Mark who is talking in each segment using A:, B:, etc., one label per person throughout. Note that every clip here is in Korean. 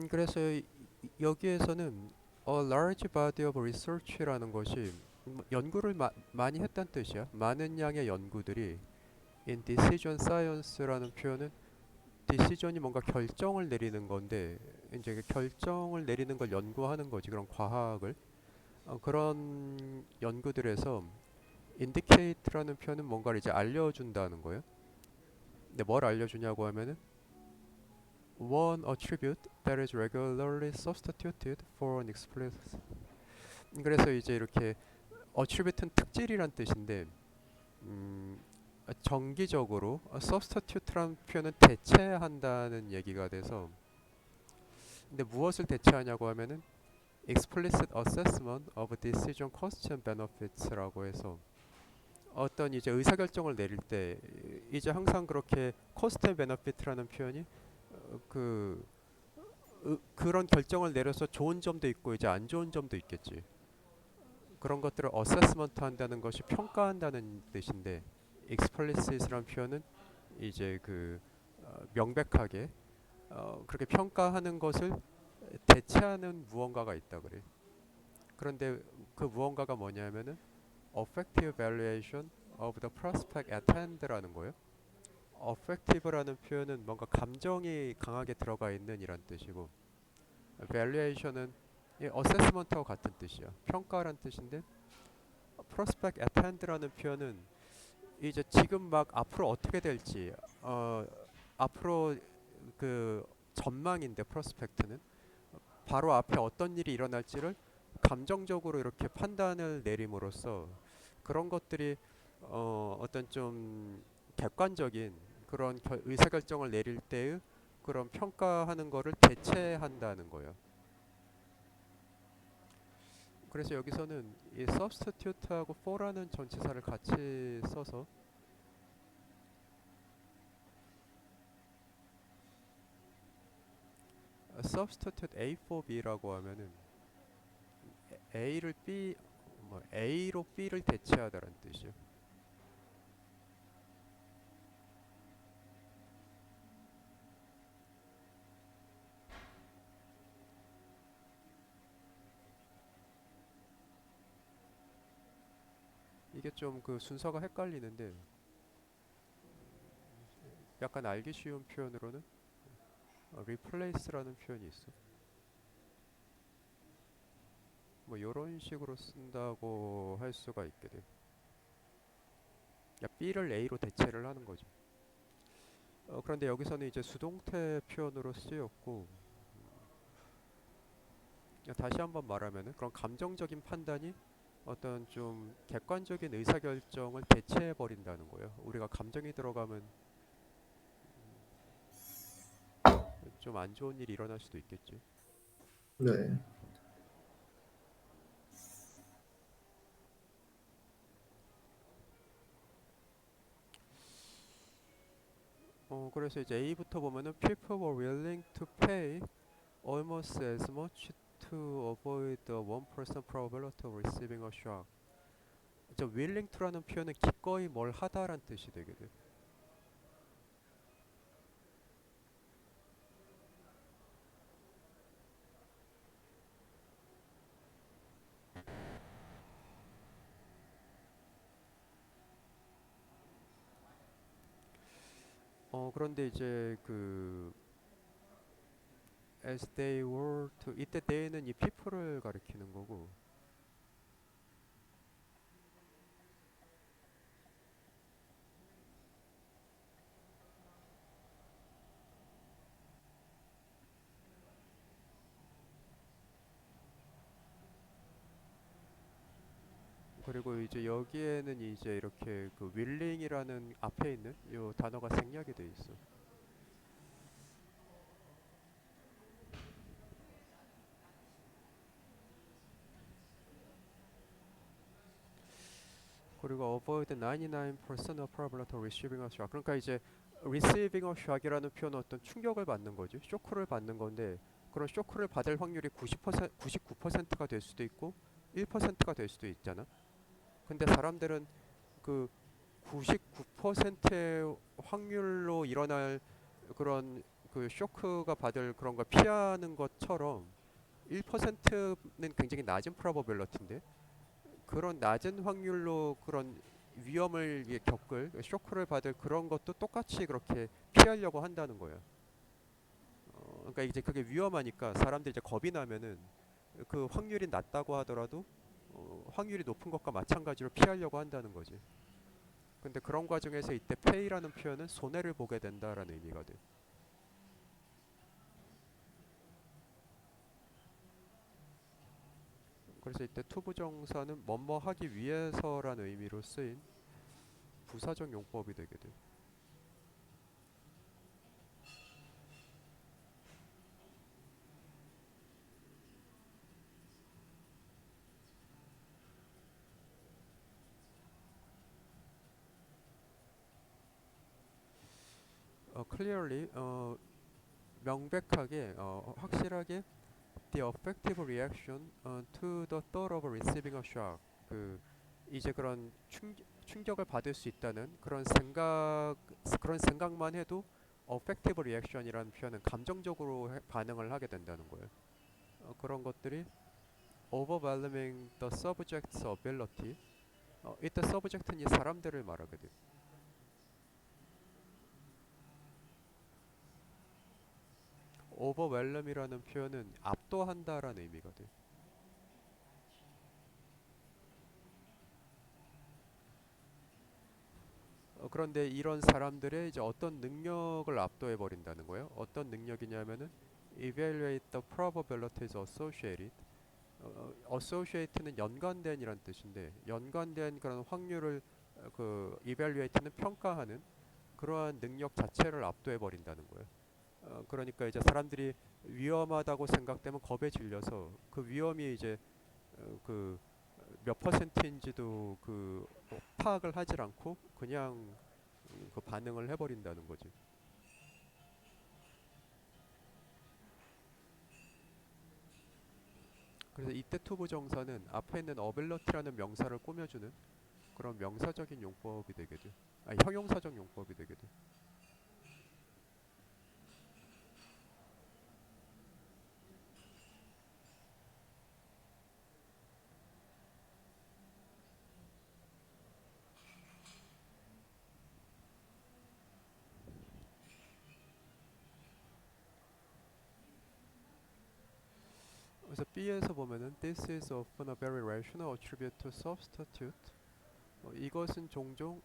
A: 그래서 여기에서는 a large body of research라는 것이 연구를 많이 했다는 뜻이야. 많은 양의 연구들이 in decision science라는 표현은 decision이 뭔가 결정을 내리는 건데 이제 그 결정을 내리는 걸 연구하는 거지. 그런 과학을 그런 연구들에서 indicate라는 표현은 뭔가를 이제 알려준다는 거예요. 근데 뭘 알려주냐고 하면은 one attribute that is regularly substituted for an explicit. 그래서 이제 이렇게 attribute는 특질이란 뜻인데 음, 정기적으로 substitute라는 표현은 대체한다는 얘기가 돼서 근데 무엇을 대체하냐고 하면은 explicit assessment of decision costs and benefits라고 해서 어떤 이제 의사결정을 내릴 때 이제 항상 그렇게 cost and benefit라는 표현이 그 그런 결정을 내려서 좋은 점도 있고 이제 안 좋은 점도 있겠지. 그런 것들을 어세스먼트 한다는 것이 평가한다는 뜻인데 explicit이라는 표현은 이제 그 명백하게 그렇게 평가하는 것을 대체하는 무언가가 있다 그래. 그런데 그 무언가가 뭐냐면은 affective valuation of the prospect at hand라는 거예요. affective라는 표현은 뭔가 감정이 강하게 들어가 있는 이란 뜻이고 valuation은 assessment하고 같은 뜻이야. 평가란 뜻인데 prospect at hand라는 표현은 이제 지금 막 앞으로 어떻게 될지 앞으로 그 전망인데 prospect는 바로 앞에 어떤 일이 일어날지를 감정적으로 이렇게 판단을 내림으로써 그런 것들이 어떤 좀 객관적인 그런 의사결정을 내릴 때의 그런 평가하는 거를 대체한다는 거예요. 그래서 여기서는 이 substitute하고 for라는 전치사를 같이 써서 substitute A for B라고 하면은 A를 B 뭐 A로 B를 대체하다라는 뜻이에요. 이게 좀 그 순서가 헷갈리는데 약간 알기 쉬운 표현으로는 replace라는 표현이 있어. 뭐 이런 식으로 쓴다고 할 수가 있게 돼. B를 A로 대체를 하는 거죠. 그런데 여기서는 이제 수동태 표현으로 쓰였고 다시 한번 말하면은 그런 감정적인 판단이 어떤 좀 객관적인 의사결정을 대체해 버린다는 거예요. 우리가 감정이 들어가면 좀 안 좋은 일이 일어날 수도 있겠지.
B: 네.
A: 그래서 이제 A부터 보면은 people were willing to pay almost as much to avoid the 1% probability of receiving a shock. 저 willing to라는 표현은 기꺼이 뭘 하다란 뜻이 되게 돼. 그런데 이제 그 as they were to 이때 they는 이 people을 가리키는 거고 그리고 이제 여기에는 이제 이렇게 그 willing이라는 앞에 있는 요 단어가 생략이 돼 있어. 그리고 avoid 99% of probability of receiving a shock. 그러니까 이제 receiving a shock이라는 표현은 어떤 충격을 받는 거지. 쇼크를 받는 건데 그런 쇼크를 받을 확률이 90%, 99%가 될 수도 있고 1%가 될 수도 있잖아. 근데 사람들은 그 99%의 확률로 일어날 그런 그 쇼크가 받을 그런 걸 피하는 것처럼 1%는 굉장히 낮은 프로버빌리티인데 그런 낮은 확률로 그런 위험을 겪을 쇼크를 받을 그런 것도 똑같이 그렇게 피하려고 한다는 거예요. 그러니까 이제 그게 위험하니까 사람들이 이제 겁이 나면은 그 확률이 낮다고 하더라도 확률이 높은 것과 마찬가지로 피하려고 한다는 거지. 근데 그런 과정에서 이때 pay라는 표현은 손해를 보게 된다라는 의미가 돼. 그래서 이때 투부정사는 뭐뭐 하기 위해서라는 의미로 쓰인 부사적 용법이 되게 돼. clearly 명백하게 확실하게 the affective reaction to the thought of receiving a shock 그 이제 그런 충격을 받을 수 있다는 그런 생각만 해도 affective reaction이라는 표현은 감정적으로 반응을 하게 된다는 거예요. 그런 것들이 overwhelming the subject's ability 이때 subject는 이 사람들을 말하거든. overwhelm이라는 표현은 압도한다라는 의미가 돼. 그런데 이런 사람들의 이제 어떤 능력을 압도해 버린다는 거예요. 어떤 능력이냐면은 evaluate the probabilities associated. associate는 연관된이란 뜻인데 연관된 그런 확률을 그 evaluate는 평가하는 그러한 능력 자체를 압도해 버린다는 거예요. 그러니까 이제 사람들이 위험하다고 생각되면 겁에 질려서 그 위험이 이제 그 몇 퍼센트인지도 그 파악을 하질 않고 그냥 그 반응을 해버린다는 거지. 그래서 이때 투부 정사는 앞에 있는 어빌러티라는 명사를 꾸며주는 그런 명사적인 용법이 되게 돼. 아니 형용사적 용법이 되게 돼. 그래서 B에서 보면은 this is often a very rational attribute to substitute. 이것은 종종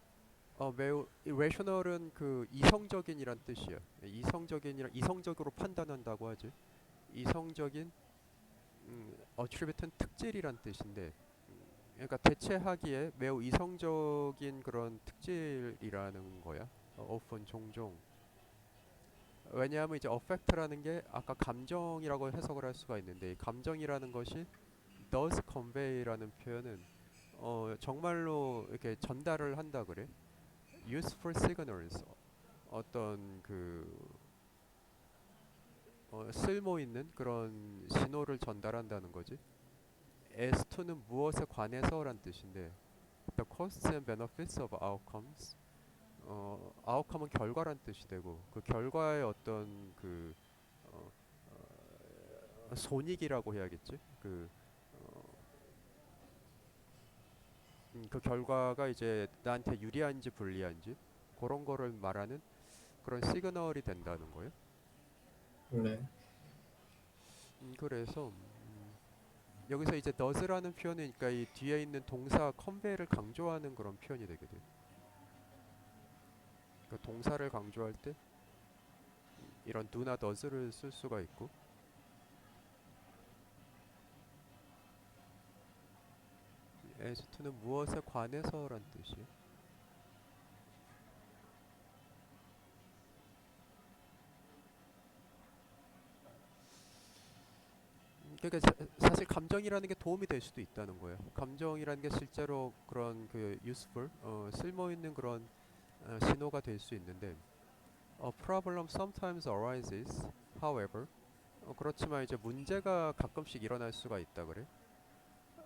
A: 매우 rational은 그 이성적인이란 뜻이야. 이성적으로 판단한다고 하지. 이성적인 attribute는 특질이란 뜻인데 그러니까 대체하기에 매우 이성적인 그런 특질이라는 거야. often 종종. 왜냐하면 이제 affect라는 게 아까 감정이라고 해석을 할 수가 있는데 이 감정이라는 것이 does convey라는 표현은 정말로 이렇게 전달을 한다 그래. useful signals 어떤 그 쓸모 있는 그런 신호를 전달한다는 거지. as to는 무엇에 관해서란 뜻인데 the costs and benefits of outcomes outcome은 결과란 뜻이 되고 그 결과의 어떤 그 어, 손익이라고 해야겠지. 그 결과가 이제 나한테 유리한지 불리한지 그런 거를 말하는 그런 시그널이 된다는 거예요.
B: 네.
A: 그래서 여기서 이제 does라는 표현은 그러니까 이 뒤에 있는 동사 convey를 강조하는 그런 표현이 되게 돼. 그러니까 동사를 강조할 때 이런 do나 does를 쓸 수가 있고 as to는 무엇에 관해서란 뜻이에요. 그러니까 사실 감정이라는 게 도움이 될 수도 있다는 거예요. 감정이라는 게 실제로 그런 그 useful, 쓸모 있는 그런 신호가 될 수 있는데, a problem sometimes arises, however, 그렇지만 이제 문제가 가끔씩 일어날 수가 있다 그래.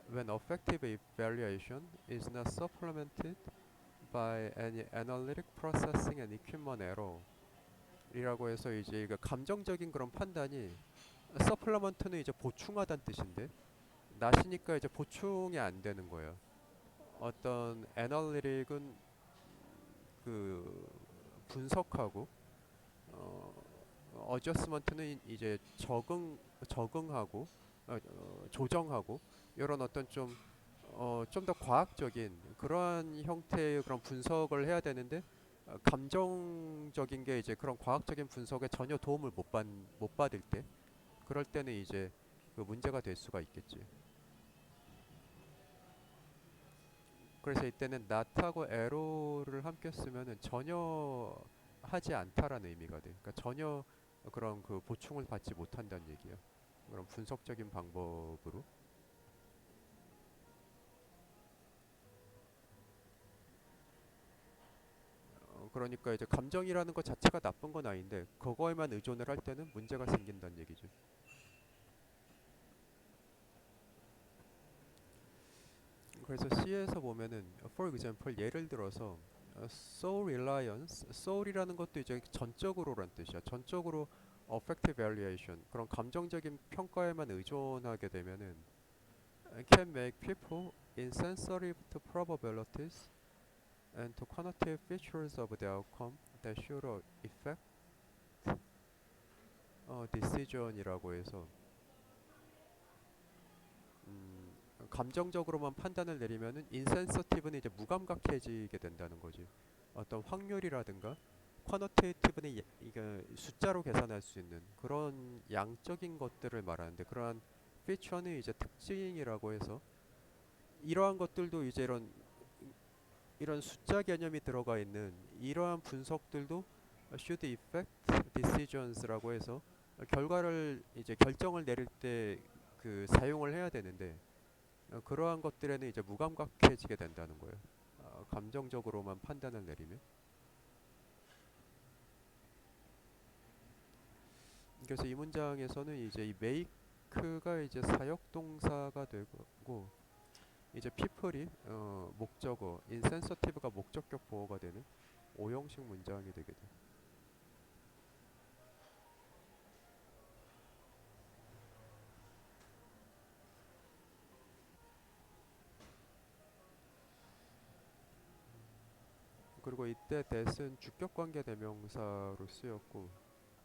A: When effective evaluation is not supplemented by any analytic processing and equipment error. 이라고 해서 이제 그 감정적인 그런 판단이 서플러먼트는 이제 보충하다는 뜻인데 낫이니까 이제 보충이 안 되는 거예요. 어떤 애널리틱은 그 분석하고 어, 어저스먼트는 이제 적응하고 조정하고 이런 어떤 좀 더 과학적인 그러한 형태의 그런 분석을 해야 되는데 감정적인 게 이제 그런 과학적인 분석에 전혀 도움을 못 받을 때 그럴 때는 이제 그 문제가 될 수가 있겠지. 그래서 이때는 not하고 arrow를 함께 쓰면은 전혀 하지 않다라는 의미가 돼. 그러니까 전혀 그런 그 보충을 받지 못한다는 얘기야. 그런 분석적인 방법으로. 그러니까 이제 감정이라는 것 자체가 나쁜 건 아닌데 그거에만 의존을 할 때는 문제가 생긴다는 얘기죠. 그래서 C에서 보면은 for example 예를 들어서 so reliance, soul이라는 것도 이제 전적으로란 뜻이야. 전적으로 affective evaluation 그런 감정적인 평가에만 의존하게 되면은 can make people insensitive to probabilities and to quantitative features of the outcome that should affect decision이라고 해서 음, 감정적으로만 판단을 내리면은 인센서티브는 이제 무감각해지게 된다는 거지. 어떤 확률이라든가 쿼너테이티브는 이게 숫자로 계산할 수 있는 그런 양적인 것들을 말하는데 그러한 피처는 이제 특징이라고 해서 이러한 것들도 이제 이런 숫자 개념이 들어가 있는 이러한 분석들도 should affect decisions라고 해서 결과를 이제 결정을 내릴 때 그 사용을 해야 되는데 그러한 것들에는 이제 무감각해지게 된다는 거예요. 감정적으로만 판단을 내리면. 그래서 이 문장에서는 이제 이 make가 이제 사역 동사가 되고 이제 people이 목적어, insensitive가 목적격 보어가 되는 오형식 문장이 되게 돼. 그리고 이때 that은 주격관계 대명사로 쓰였고,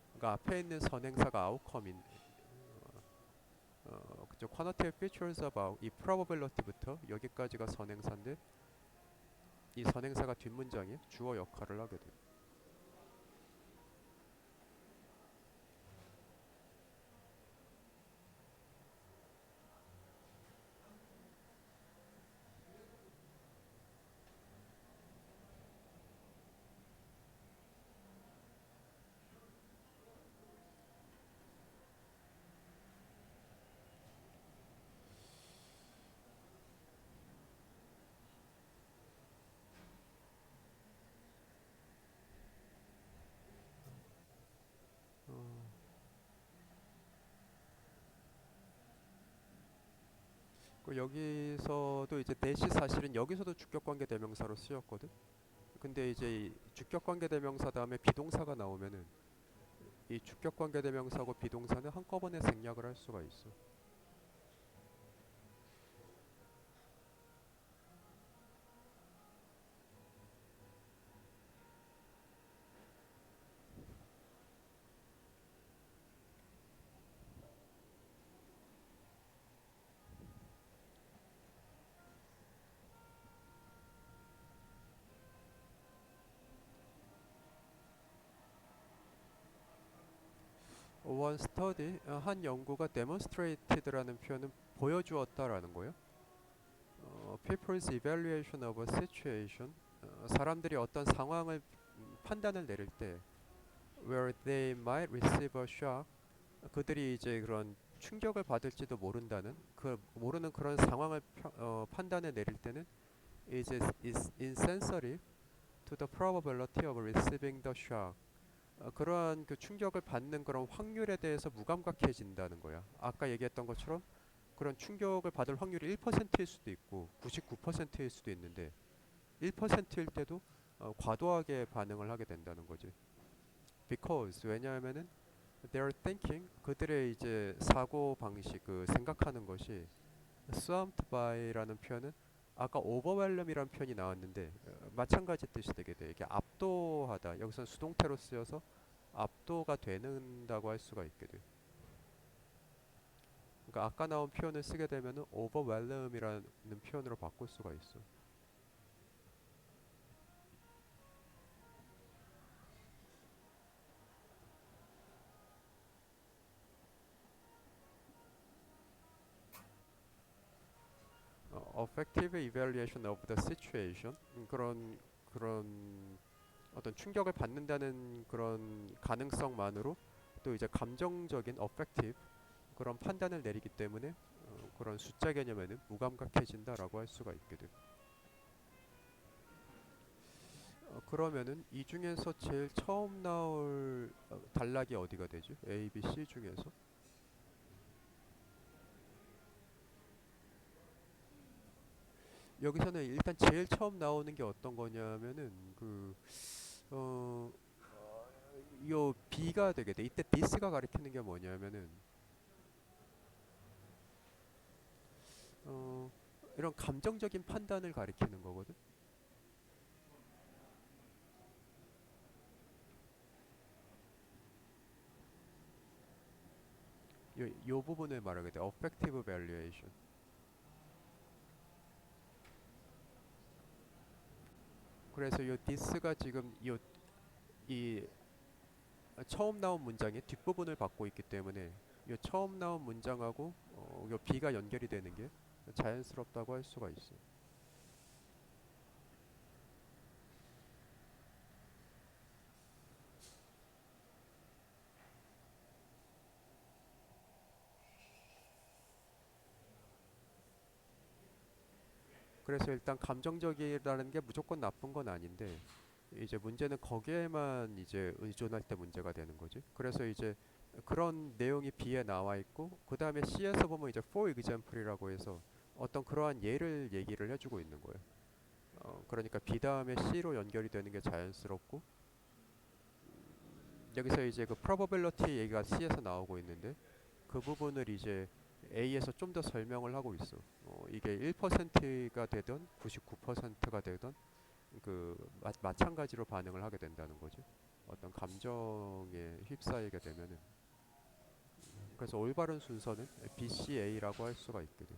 A: 그러니까 앞에 있는 선행사가 outcome인, 그죠? quantitative features about 이 probability부터 여기까지가 선행사인데 이 선행사가 뒷문장에 주어 역할을 하게 돼. 어, 그 여기서도 이제 대시 사실은 여기서도 주격관계 대명사로 쓰였거든. 근데 이제 이 주격관계 대명사 다음에 비동사가 나오면은 이 주격관계 대명사하고 비동사는 한꺼번에 생략을 할 수가 있어. One study 한 연구가 demonstrated라는 표현은 보여주었다라는 거예요. People's evaluation of a situation 사람들이 어떤 상황을 판단을 내릴 때 where they might receive a shock 그들이 이제 그런 충격을 받을지도 모른다는 그 모르는 그런 상황을 판단을 내릴 때는 이제 is insensitive to the probability of receiving the shock 그러한 그 충격을 받는 그런 확률에 대해서 무감각해진다는 거야. 아까 얘기했던 것처럼 그런 충격을 받을 확률이 1%일 수도 있고 99%일 수도 있는데 1%일 때도 과도하게 반응을 하게 된다는 거지. because 왜냐하면은 they're thinking 그들의 이제 사고 방식 그 생각하는 것이 swamped by라는 표현은 아까 overwhelm이라는 표현이 나왔는데 마찬가지 뜻이 되게 돼. 이게 압도하다. 여기서는 수동태로 쓰여서 압도가 되는다고 할 수가 있거든. 그러니까 아까 나온 표현을 쓰게 되면은 overwhelm이라는 표현으로 바꿀 수가 있어. Effective evaluation of the situation 그런 어떤 충격을 받는다는 그런 가능성만으로 또 이제 감정적인 effective 그런 판단을 내리기 때문에 그런 숫자 개념에는 무감각해진다라고 할 수가 있거든. 그러면은 이 중에서 제일 처음 나올 단락이 어디가 되죠? A, B, C 중에서 여기서는 일단 제일 처음 나오는 게 어떤 거냐면은 어, 요 B가 되게 돼. 이때 this가 가리키는 게 뭐냐면은 어, 이런 감정적인 판단을 가리키는 거거든. 요 부분을 말하게 돼. Affective valuation. 그래서 요 this가 지금 이 처음 나온 문장의 뒷부분을 받고 있기 때문에 요 처음 나온 문장하고 요 B가 연결이 되는 게 자연스럽다고 할 수가 있어. 그래서 일단 감정적이라는 게 무조건 나쁜 건 아닌데 이제 문제는 거기에만 이제 의존할 때 문제가 되는 거지. 그래서 이제 그런 내용이 B에 나와 있고 그 다음에 C에서 보면 이제 for example이라고 해서 어떤 그러한 예를 얘기를 해주고 있는 거예요. 그러니까 B 다음에 C로 연결이 되는 게 자연스럽고 여기서 이제 그 probability 얘기가 C에서 나오고 있는데 그 부분을 이제 A에서 좀 더 설명을 하고 있어. 이게 1%가 되든 99%가 되든 마찬가지로 반응을 하게 된다는 거죠. 어떤 감정에 휩싸이게 되면은 그래서 올바른 순서는 BCA라고 할 수가 있거든.